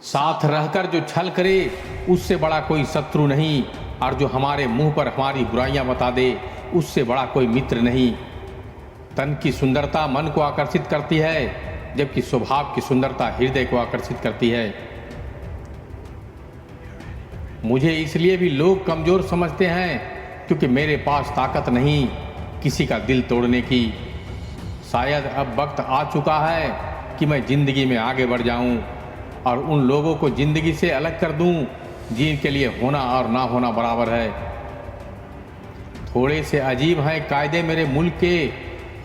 साथ रहकर जो छल करे उससे बड़ा कोई शत्रु नहीं, और जो हमारे मुंह पर हमारी बुराइयां बता दे उससे बड़ा कोई मित्र नहीं। तन की सुंदरता मन को आकर्षित करती है, जबकि स्वभाव की सुंदरता हृदय को आकर्षित करती है। मुझे इसलिए भी लोग कमज़ोर समझते हैं क्योंकि मेरे पास ताकत नहीं किसी का दिल तोड़ने की। शायद अब वक्त आ चुका है कि मैं ज़िंदगी में आगे बढ़ जाऊं और उन लोगों को ज़िंदगी से अलग कर दूं जिनके लिए होना और ना होना बराबर है। थोड़े से अजीब हैं कायदे मेरे मुल्क के,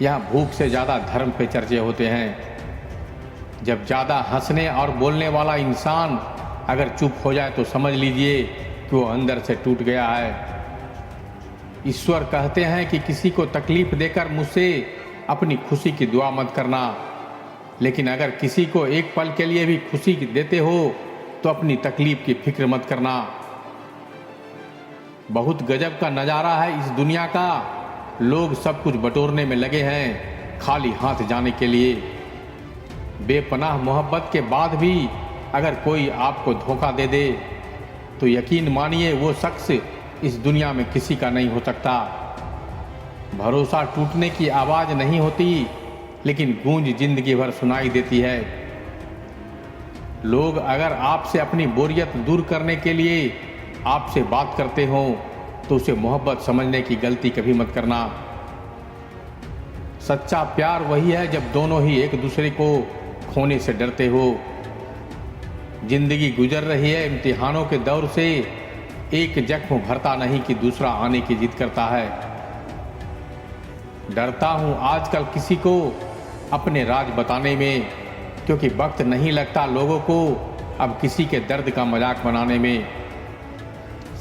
यहाँ भूख से ज़्यादा धर्म पे चर्चे होते हैं। जब ज़्यादा हंसने और बोलने वाला इंसान अगर चुप हो जाए तो समझ लीजिए कि वो अंदर से टूट गया है। ईश्वर कहते हैं कि किसी को तकलीफ देकर मुझसे अपनी खुशी की दुआ मत करना, लेकिन अगर किसी को एक पल के लिए भी खुशी देते हो तो अपनी तकलीफ की फिक्र मत करना। बहुत गजब का नज़ारा है इस दुनिया का। लोग सब कुछ बटोरने में लगे हैं खाली हाथ जाने के लिए। बेपनाह मोहब्बत के बाद भी अगर कोई आपको धोखा दे दे तो यकीन मानिए वो शख्स इस दुनिया में किसी का नहीं हो सकता। भरोसा टूटने की आवाज़ नहीं होती, लेकिन गूंज जिंदगी भर सुनाई देती है। लोग अगर आपसे अपनी बोरियत दूर करने के लिए आपसे बात करते हो तो उसे मोहब्बत समझने की गलती कभी मत करना। सच्चा प्यार वही है जब दोनों ही एक दूसरे को खोने से डरते हो। जिंदगी गुजर रही है इम्तिहानों के दौर से, एक जख्म भरता नहीं कि दूसरा आने की जिद करता है। डरता हूँ आजकल किसी को अपने राज बताने में, क्योंकि वक्त नहीं लगता लोगों को अब किसी के दर्द का मजाक बनाने में।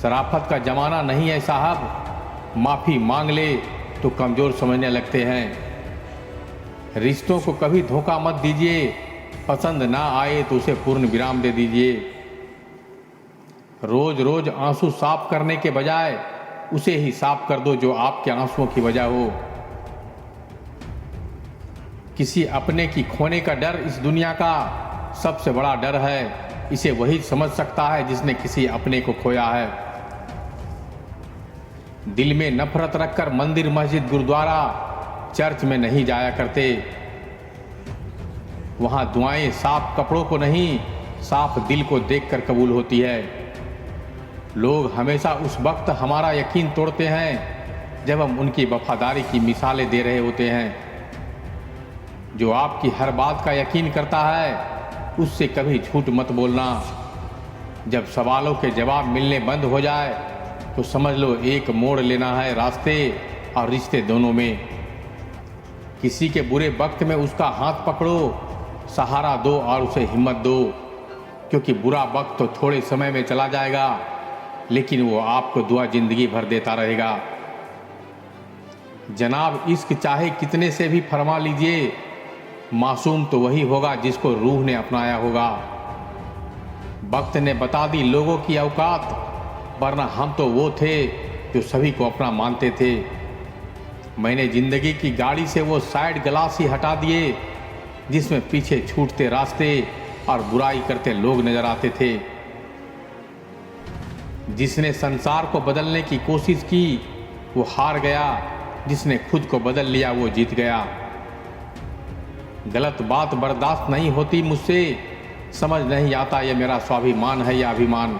शराफत का ज़माना नहीं है साहब, माफ़ी मांग ले तो कमज़ोर समझने लगते हैं। रिश्तों को कभी धोखा मत दीजिए, पसंद ना आए तो उसे पूर्ण विराम दे दीजिए। रोज़ रोज़ आंसू साफ करने के बजाय उसे ही साफ कर दो जो आपके आंसुओं की वजह हो। किसी अपने की खोने का डर इस दुनिया का सबसे बड़ा डर है। इसे वही समझ सकता है जिसने किसी अपने को खोया है। दिल में नफरत रखकर मंदिर मस्जिद गुरुद्वारा चर्च में नहीं जाया करते। वहाँ दुआएं साफ कपड़ों को नहीं, साफ दिल को देखकर कबूल होती है। लोग हमेशा उस वक्त हमारा यकीन तोड़ते हैं जब हम उनकी वफादारी की मिसालें दे रहे होते हैं। जो आपकी हर बात का यकीन करता है उससे कभी झूठ मत बोलना। जब सवालों के जवाब मिलने बंद हो जाए तो समझ लो एक मोड़ लेना है रास्ते और रिश्ते दोनों में। किसी के बुरे वक्त में उसका हाथ पकड़ो, सहारा दो और उसे हिम्मत दो, क्योंकि बुरा वक्त तो थोड़े समय में चला जाएगा, लेकिन वो आपको दुआ जिंदगी भर देता रहेगा। जनाब इश्क चाहे कितने से भी फरमा लीजिए, मासूम तो वही होगा जिसको रूह ने अपनाया होगा। वक्त ने बता दी लोगों की औकात, वरना हम तो वो थे जो सभी को अपना मानते थे। मैंने जिंदगी की गाड़ी से वो साइड ग्लास ही हटा दिए जिसमें पीछे छूटते रास्ते और बुराई करते लोग नजर आते थे। जिसने संसार को बदलने की कोशिश की वो हार गया, जिसने खुद को बदल लिया वो जीत गया। गलत बात बर्दाश्त नहीं होती मुझसे, समझ नहीं आता ये मेरा स्वाभिमान है या अभिमान।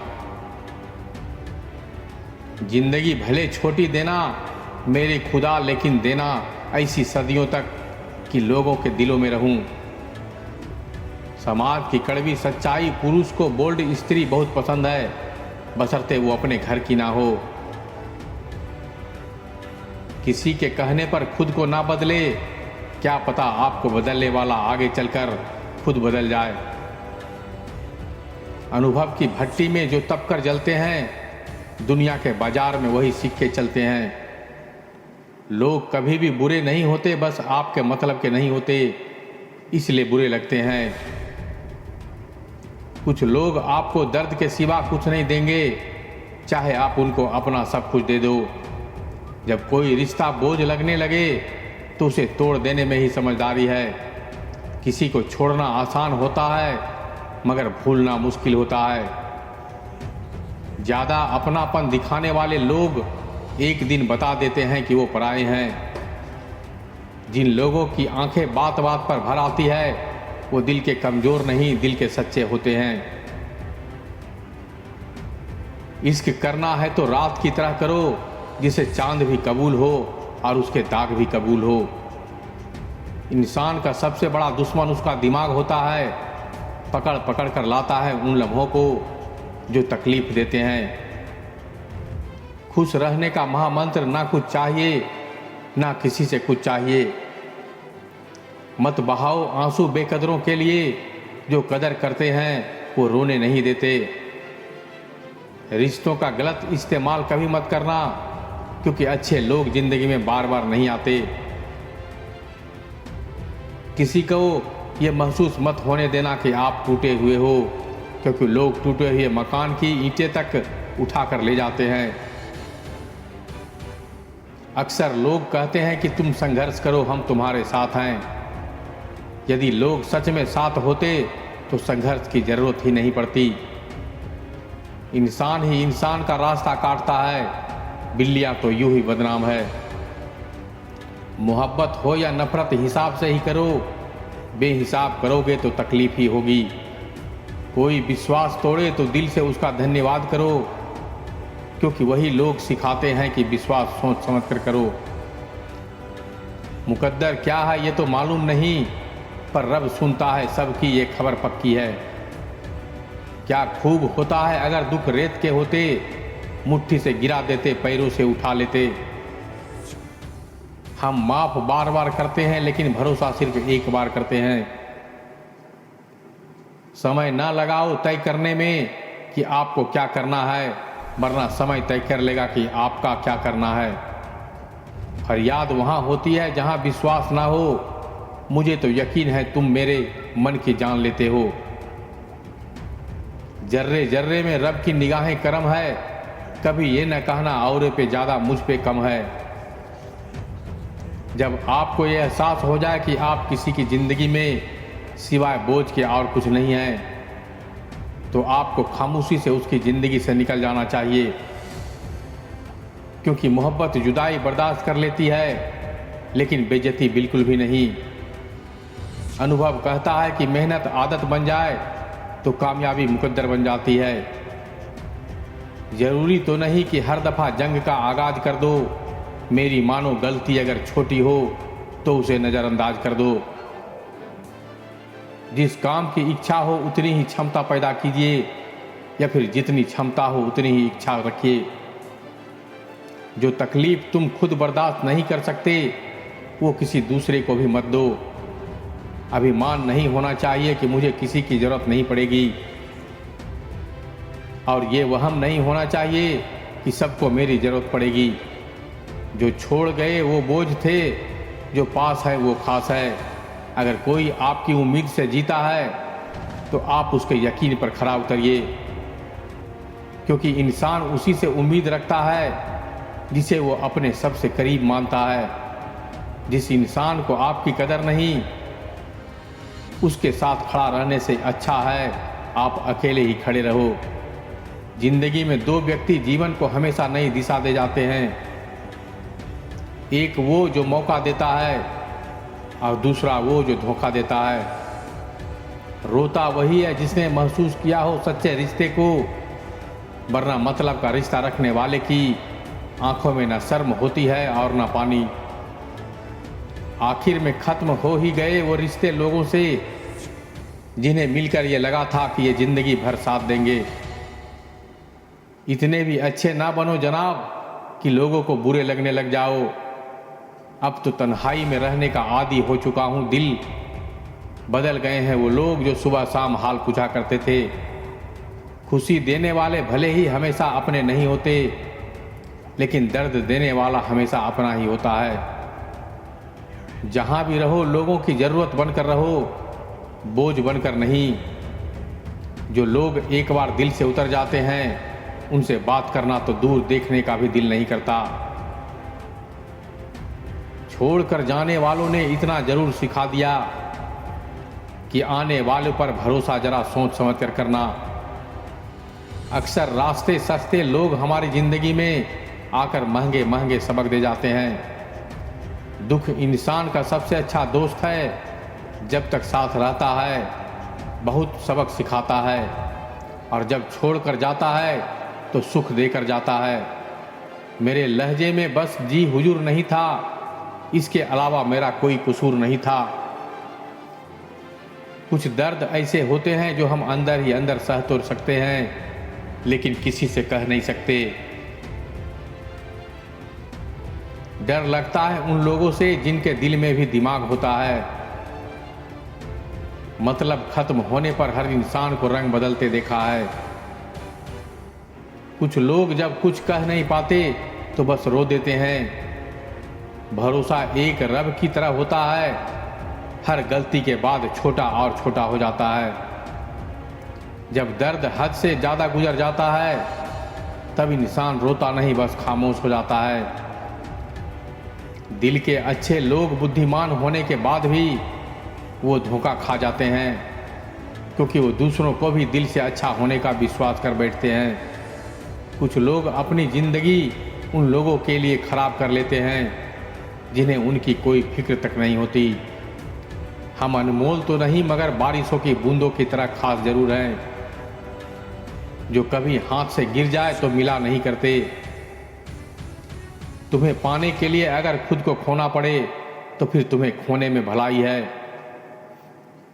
जिंदगी भले छोटी देना मेरे खुदा, लेकिन देना ऐसी सदियों तक कि लोगों के दिलों में रहूं। समाज की कड़वी सच्चाई, पुरुष को बोल्ड स्त्री बहुत पसंद है, बशर्ते वो अपने घर की ना हो। किसी के कहने पर खुद को ना बदले, क्या पता आपको बदलने वाला आगे चलकर खुद बदल जाए। अनुभव की भट्टी में जो तपकर जलते हैं, दुनिया के बाजार में वही सिक्के चलते हैं। लोग कभी भी बुरे नहीं होते, बस आपके मतलब के नहीं होते इसलिए बुरे लगते हैं। कुछ लोग आपको दर्द के सिवा कुछ नहीं देंगे, चाहे आप उनको अपना सब कुछ दे दो। जब कोई रिश्ता बोझ लगने लगे तो उसे तोड़ देने में ही समझदारी है। किसी को छोड़ना आसान होता है, मगर भूलना मुश्किल होता है। ज़्यादा अपनापन दिखाने वाले लोग एक दिन बता देते हैं कि वो पराए हैं। जिन लोगों की आंखें बात बात पर भर आती है वो दिल के कमज़ोर नहीं, दिल के सच्चे होते हैं। इश्क करना है तो रात की तरह करो, जिसे चांद भी कबूल हो और उसके दाग भी कबूल हो। इंसान का सबसे बड़ा दुश्मन उसका दिमाग होता है। पकड़ पकड़ कर लाता है उन लम्हों को जो तकलीफ देते हैं। खुश रहने का महामंत्र ना कुछ चाहिए, ना किसी से कुछ चाहिए। मत बहाओ आंसू बेकदरों के लिए, जो कदर करते हैं वो रोने नहीं देते। रिश्तों का गलत इस्तेमाल कभी मत करना, क्योंकि अच्छे लोग जिंदगी में बार बार नहीं आते। किसी को ये महसूस मत होने देना कि आप टूटे हुए हो, क्योंकि लोग टूटे हुए मकान की ईंटें तक उठा कर ले जाते हैं। अक्सर लोग कहते हैं कि तुम संघर्ष करो, हम तुम्हारे साथ हैं। यदि लोग सच में साथ होते तो संघर्ष की जरूरत ही नहीं पड़ती। इंसान ही इंसान का रास्ता काटता है, बिल्लियां तो यूं ही बदनाम है। मोहब्बत हो या नफरत हिसाब से ही करो, बेहिसाब करोगे तो तकलीफ ही होगी। कोई विश्वास तोड़े तो दिल से उसका धन्यवाद करो, क्योंकि वही लोग सिखाते हैं कि विश्वास सोच समझ कर करो। मुकद्दर क्या है ये तो मालूम नहीं, पर रब सुनता है सबकी ये खबर पक्की है। क्या खूब होता है अगर दुख रेत के होते, मुट्ठी से गिरा देते पैरों से उठा लेते। हम माफ बार बार करते हैं, लेकिन भरोसा सिर्फ एक बार करते हैं। समय ना लगाओ तय करने में कि आपको क्या करना है, वरना समय तय कर लेगा कि आपका क्या करना है। फरियाद वहां होती है जहां विश्वास ना हो। मुझे तो यकीन है तुम मेरे मन की जान लेते हो। जर्रे जर्रे में रब की निगाहें करम है, कभी ये न कहना औरे पे ज़्यादा मुझ पे कम है। जब आपको ये एहसास हो जाए कि आप किसी की ज़िंदगी में सिवाय बोझ के और कुछ नहीं है, तो आपको खामोशी से उसकी ज़िंदगी से निकल जाना चाहिए। क्योंकि मोहब्बत जुदाई बर्दाश्त कर लेती है, लेकिन बेइज्जती बिल्कुल भी नहीं। अनुभव कहता है कि मेहनत आदत बन जाए तो कामयाबी मुकद्दर बन जाती है। जरूरी तो नहीं कि हर दफ़ा जंग का आगाज कर दो। मेरी मानो गलती अगर छोटी हो तो उसे नज़रअंदाज कर दो। जिस काम की इच्छा हो उतनी ही क्षमता पैदा कीजिए, या फिर जितनी क्षमता हो उतनी ही इच्छा रखिए। जो तकलीफ तुम खुद बर्दाश्त नहीं कर सकते वो किसी दूसरे को भी मत दो। अभिमान नहीं होना चाहिए कि मुझे किसी की ज़रूरत नहीं पड़ेगी, और ये वहम नहीं होना चाहिए कि सबको मेरी ज़रूरत पड़ेगी। जो छोड़ गए वो बोझ थे, जो पास है वो खास है। अगर कोई आपकी उम्मीद से जीता है तो आप उसके यकीन पर खरा उतरिए, क्योंकि इंसान उसी से उम्मीद रखता है जिसे वो अपने सबसे करीब मानता है। जिस इंसान को आपकी कदर नहीं, उसके साथ खड़ा रहने से अच्छा है आप अकेले ही खड़े रहो। जिंदगी में दो व्यक्ति जीवन को हमेशा नई दिशा दे जाते हैं। एक वो जो मौका देता है और दूसरा वो जो धोखा देता है। रोता वही है जिसने महसूस किया हो सच्चे रिश्ते को, वरना मतलब का रिश्ता रखने वाले की आंखों में न शर्म होती है और न पानी। आखिर में खत्म हो ही गए वो रिश्ते लोगों से जिन्हें मिलकर ये लगा था कि ये जिंदगी भर साथ देंगे। इतने भी अच्छे ना बनो जनाब कि लोगों को बुरे लगने लग जाओ। अब तो तन्हाई में रहने का आदी हो चुका हूँ दिल। बदल गए हैं वो लोग जो सुबह शाम हाल पूछा करते थे। खुशी देने वाले भले ही हमेशा अपने नहीं होते, लेकिन दर्द देने वाला हमेशा अपना ही होता है। जहाँ भी रहो लोगों की ज़रूरत बनकर रहो, बोझ बनकर नहीं। जो लोग एक बार दिल से उतर जाते हैं उनसे बात करना तो दूर देखने का भी दिल नहीं करता। छोड़कर जाने वालों ने इतना जरूर सिखा दिया कि आने वाले पर भरोसा जरा सोच समझ कर करना। अक्सर रास्ते सस्ते लोग हमारी ज़िंदगी में आकर महंगे महंगे सबक दे जाते हैं। दुख इंसान का सबसे अच्छा दोस्त है। जब तक साथ रहता है बहुत सबक सिखाता है, और जब छोड़ कर जाता है तो सुख देकर जाता है। मेरे लहजे में बस जी हुजूर नहीं था, इसके अलावा मेरा कोई कसूर नहीं था। कुछ दर्द ऐसे होते हैं जो हम अंदर ही अंदर सह तो सकते हैं, लेकिन किसी से कह नहीं सकते। डर लगता है उन लोगों से जिनके दिल में भी दिमाग होता है। मतलब खत्म होने पर हर इंसान को रंग बदलते देखा है। कुछ लोग जब कुछ कह नहीं पाते तो बस रो देते हैं। भरोसा एक रब की तरह होता है, हर गलती के बाद छोटा और छोटा हो जाता है। जब दर्द हद से ज़्यादा गुजर जाता है तब इंसान रोता नहीं, बस खामोश हो जाता है। दिल के अच्छे लोग बुद्धिमान होने के बाद भी वो धोखा खा जाते हैं, क्योंकि वो दूसरों को भी दिल से अच्छा होने का विश्वास कर बैठते हैं। कुछ लोग अपनी ज़िंदगी उन लोगों के लिए ख़राब कर लेते हैं जिन्हें उनकी कोई फिक्र तक नहीं होती। हम अनमोल तो नहीं, मगर बारिशों की बूंदों की तरह खास जरूर हैं, जो कभी हाथ से गिर जाए तो मिला नहीं करते। तुम्हें पाने के लिए अगर खुद को खोना पड़े तो फिर तुम्हें खोने में भलाई है।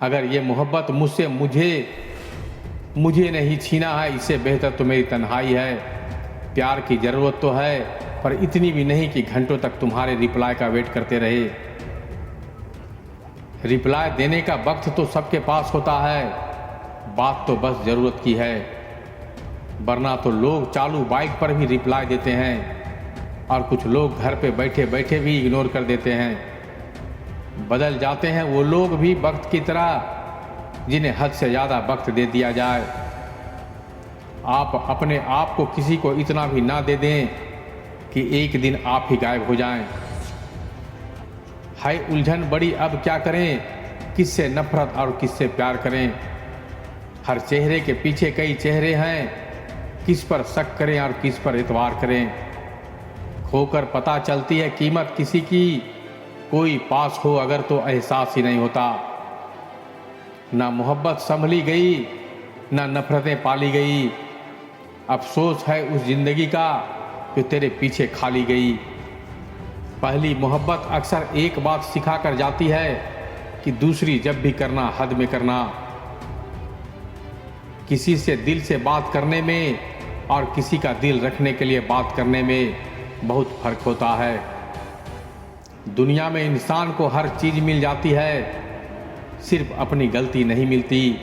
अगर ये मोहब्बत मुझसे मुझे नहीं छीना है, इससे बेहतर तो मेरी तन्हाई है। प्यार की ज़रूरत तो है, पर इतनी भी नहीं कि घंटों तक तुम्हारे रिप्लाई का वेट करते रहे। रिप्लाई देने का वक्त तो सबके पास होता है, बात तो बस ज़रूरत की है। वरना तो लोग चालू बाइक पर भी रिप्लाई देते हैं, और कुछ लोग घर पे बैठे बैठे भी इग्नोर कर देते हैं। बदल जाते हैं वो लोग भी वक्त की तरह, जिन्हें हद से ज़्यादा वक्त दे दिया जाए। आप अपने आप को किसी को इतना भी ना दे दें कि एक दिन आप ही गायब हो जाएं। है उलझन बड़ी, अब क्या करें, किससे नफरत और किससे प्यार करें। हर चेहरे के पीछे कई चेहरे हैं, किस पर शक करें और किस पर इतवार करें। खोकर पता चलती है कीमत किसी की, कोई पास हो अगर तो एहसास ही नहीं होता। ना मोहब्बत संभली गई, ना नफरतें पाली गई। अफसोस है उस जिंदगी का जो तेरे पीछे खाली गई। पहली मोहब्बत अक्सर एक बात सिखा कर जाती है कि दूसरी जब भी करना हद में करना। किसी से दिल से बात करने में और किसी का दिल रखने के लिए बात करने में बहुत फर्क होता है। दुनिया में इंसान को हर चीज़ मिल जाती है, सिर्फ अपनी गलती नहीं मिलती।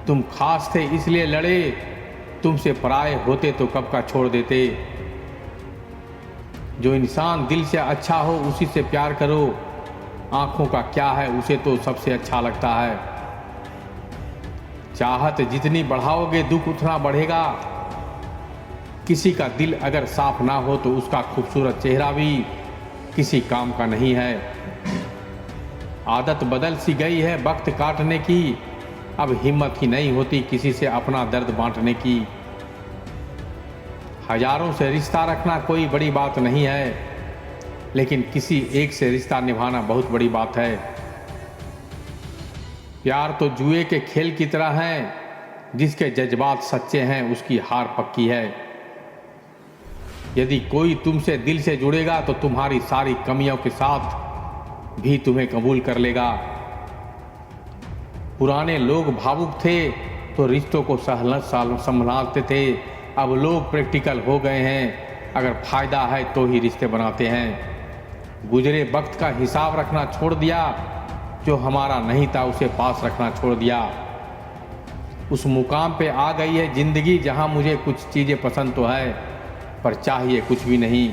तुम खास थे इसलिए लड़े, तुमसे पराए होते तो कब का छोड़ देते। जो इंसान दिल से अच्छा हो उसी से प्यार करो। आंखों का क्या है, उसे तो सबसे अच्छा लगता है। चाहत जितनी बढ़ाओगे दुख उतना बढ़ेगा। किसी का दिल अगर साफ ना हो तो उसका खूबसूरत चेहरा भी किसी काम का नहीं है। आदत बदल सी गई है वक्त काटने की, अब हिम्मत ही नहीं होती किसी से अपना दर्द बांटने की। हजारों से रिश्ता रखना कोई बड़ी बात नहीं है, लेकिन किसी एक से रिश्ता निभाना बहुत बड़ी बात है। प्यार तो जुए के खेल की तरह है, जिसके जज्बात सच्चे हैं उसकी हार पक्की है। यदि कोई तुमसे दिल से जुड़ेगा तो तुम्हारी सारी कमियों के साथ भी तुम्हें कबूल कर लेगा। पुराने लोग भावुक थे तो रिश्तों को संभालते थे, अब लोग प्रैक्टिकल हो गए हैं। अगर फायदा है तो ही रिश्ते बनाते हैं। गुजरे वक्त का हिसाब रखना छोड़ दिया, जो हमारा नहीं था उसे पास रखना छोड़ दिया। उस मुकाम पे आ गई है जिंदगी जहां मुझे कुछ चीज़ें पसंद तो है, पर चाहिए कुछ भी नहीं।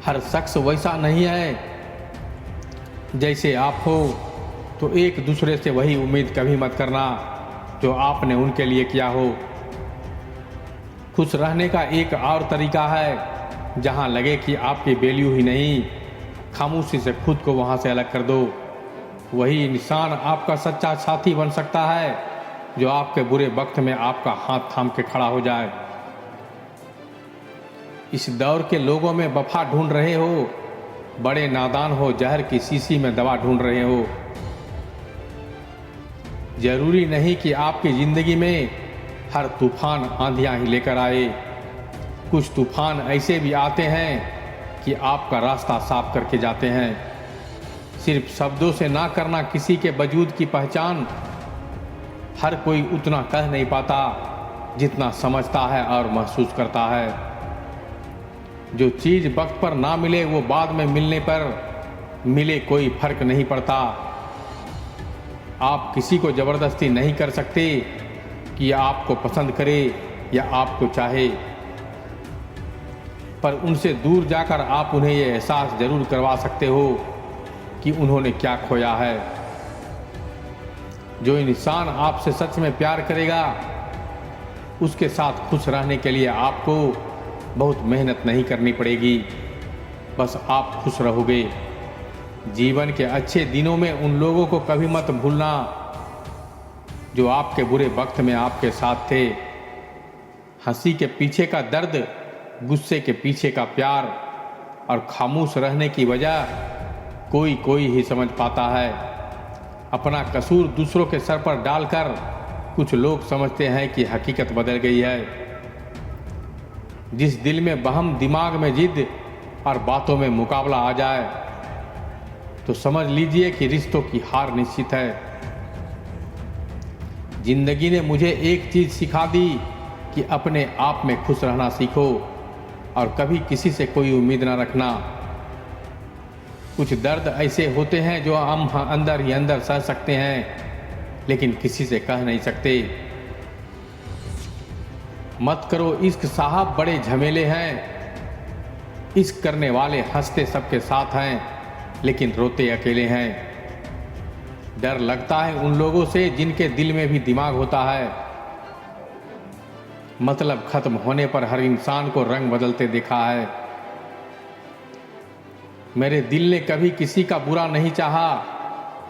हर शख्स वैसा नहीं है जैसे आप हो, तो एक दूसरे से वही उम्मीद कभी मत करना जो आपने उनके लिए किया हो। खुश रहने का एक और तरीका है, जहां लगे कि आपकी वैल्यू ही नहीं, खामोशी से खुद को वहां से अलग कर दो। वही इंसान आपका सच्चा साथी बन सकता है जो आपके बुरे वक्त में आपका हाथ थाम के खड़ा हो जाए। इस दौर के लोगों में वफा ढूंढ रहे हो, बड़े नादान हो, जहर की शीशी में दवा ढूंढ रहे हो। जरूरी नहीं कि आपकी जिंदगी में हर तूफान आंधियां ही लेकर आए। कुछ तूफान ऐसे भी आते हैं कि आपका रास्ता साफ करके जाते हैं। सिर्फ शब्दों से ना करना किसी के वजूद की पहचान। हर कोई उतना कह नहीं पाता जितना समझता है और महसूस करता है। जो चीज़ वक्त पर ना मिले वो बाद में मिलने पर मिले कोई फर्क नहीं पड़ता। आप किसी को ज़बरदस्ती नहीं कर सकते कि आपको पसंद करे या आपको चाहे, पर उनसे दूर जाकर आप उन्हें ये एहसास ज़रूर करवा सकते हो कि उन्होंने क्या खोया है। जो इंसान आपसे सच में प्यार करेगा उसके साथ खुश रहने के लिए आपको बहुत मेहनत नहीं करनी पड़ेगी, बस आप खुश रहोगे। जीवन के अच्छे दिनों में उन लोगों को कभी मत भूलना जो आपके बुरे वक्त में आपके साथ थे। हंसी के पीछे का दर्द, गुस्से के पीछे का प्यार और खामोश रहने की वजह कोई कोई ही समझ पाता है। अपना कसूर दूसरों के सर पर डालकर कुछ लोग समझते हैं कि हकीकत बदल गई है। जिस दिल में वहम, दिमाग में जिद और बातों में मुकाबला आ जाए तो समझ लीजिए कि रिश्तों की हार निश्चित है। जिंदगी ने मुझे एक चीज़ सिखा दी कि अपने आप में खुश रहना सीखो और कभी किसी से कोई उम्मीद ना रखना। कुछ दर्द ऐसे होते हैं जो हम अंदर ही अंदर सह सकते हैं लेकिन किसी से कह नहीं सकते। मत करो इश्क साहब, बड़े झमेले हैं। इश्क करने वाले हंसते सबके साथ हैं लेकिन रोते अकेले हैं। डर लगता है उन लोगों से जिनके दिल में भी दिमाग होता है। मतलब खत्म होने पर हर इंसान को रंग बदलते देखा है। मेरे दिल ने कभी किसी का बुरा नहीं चाहा,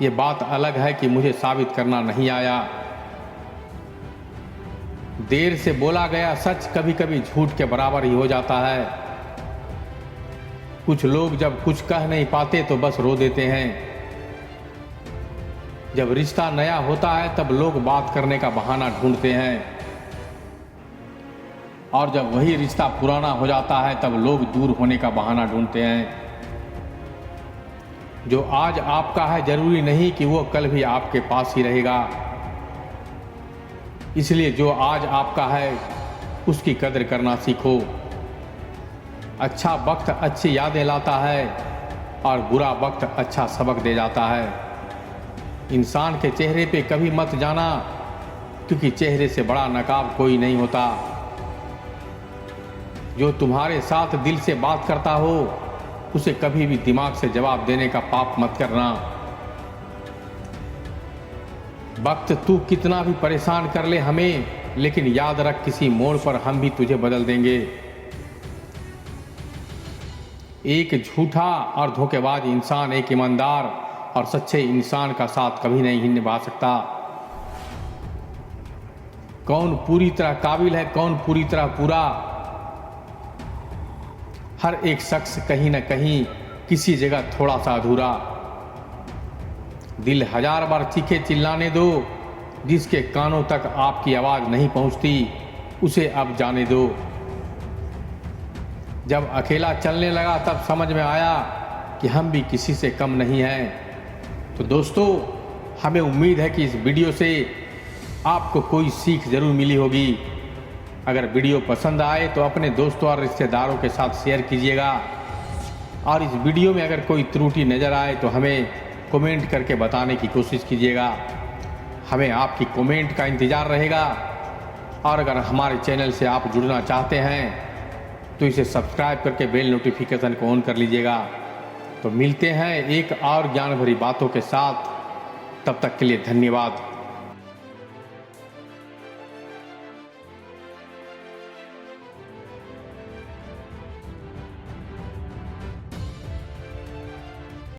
ये बात अलग है कि मुझे साबित करना नहीं आया। देर से बोला गया सच कभी कभी झूठ के बराबर ही हो जाता है। कुछ लोग जब कुछ कह नहीं पाते तो बस रो देते हैं। जब रिश्ता नया होता है तब लोग बात करने का बहाना ढूंढते हैं और जब वही रिश्ता पुराना हो जाता है तब लोग दूर होने का बहाना ढूंढते हैं। जो आज आपका है जरूरी नहीं कि वो कल भी आपके पास ही रहेगा। इसलिए जो आज आपका है उसकी कदर करना सीखो। अच्छा वक्त अच्छी यादें लाता है और बुरा वक्त अच्छा सबक दे जाता है। इंसान के चेहरे पे कभी मत जाना क्योंकि चेहरे से बड़ा नकाब कोई नहीं होता। जो तुम्हारे साथ दिल से बात करता हो उसे कभी भी दिमाग से जवाब देने का पाप मत करना। वक्त तू कितना भी परेशान कर ले हमें, लेकिन याद रख किसी मोड़ पर हम भी तुझे बदल देंगे। एक झूठा और धोखेबाज इंसान एक ईमानदार और सच्चे इंसान का साथ कभी नहीं निभा सकता। कौन पूरी तरह काबिल है, कौन पूरी तरह पूरा। हर एक शख्स कहीं न कहीं किसी जगह थोड़ा सा अधूरा। दिल हजार बार चीखे चिल्लाने दो, जिसके कानों तक आपकी आवाज़ नहीं पहुंचती उसे अब जाने दो। जब अकेला चलने लगा तब समझ में आया कि हम भी किसी से कम नहीं हैं। तो दोस्तों, हमें उम्मीद है कि इस वीडियो से आपको कोई सीख ज़रूर मिली होगी। अगर वीडियो पसंद आए तो अपने दोस्तों और रिश्तेदारों के साथ शेयर कीजिएगा और इस वीडियो में अगर कोई त्रुटि नज़र आए तो हमें कमेंट करके बताने की कोशिश कीजिएगा। हमें आपकी कमेंट का इंतज़ार रहेगा और अगर हमारे चैनल से आप जुड़ना चाहते हैं तो इसे सब्सक्राइब करके बेल नोटिफिकेशन को ऑन कर लीजिएगा। तो मिलते हैं एक और ज्ञान भरी बातों के साथ, तब तक के लिए धन्यवाद।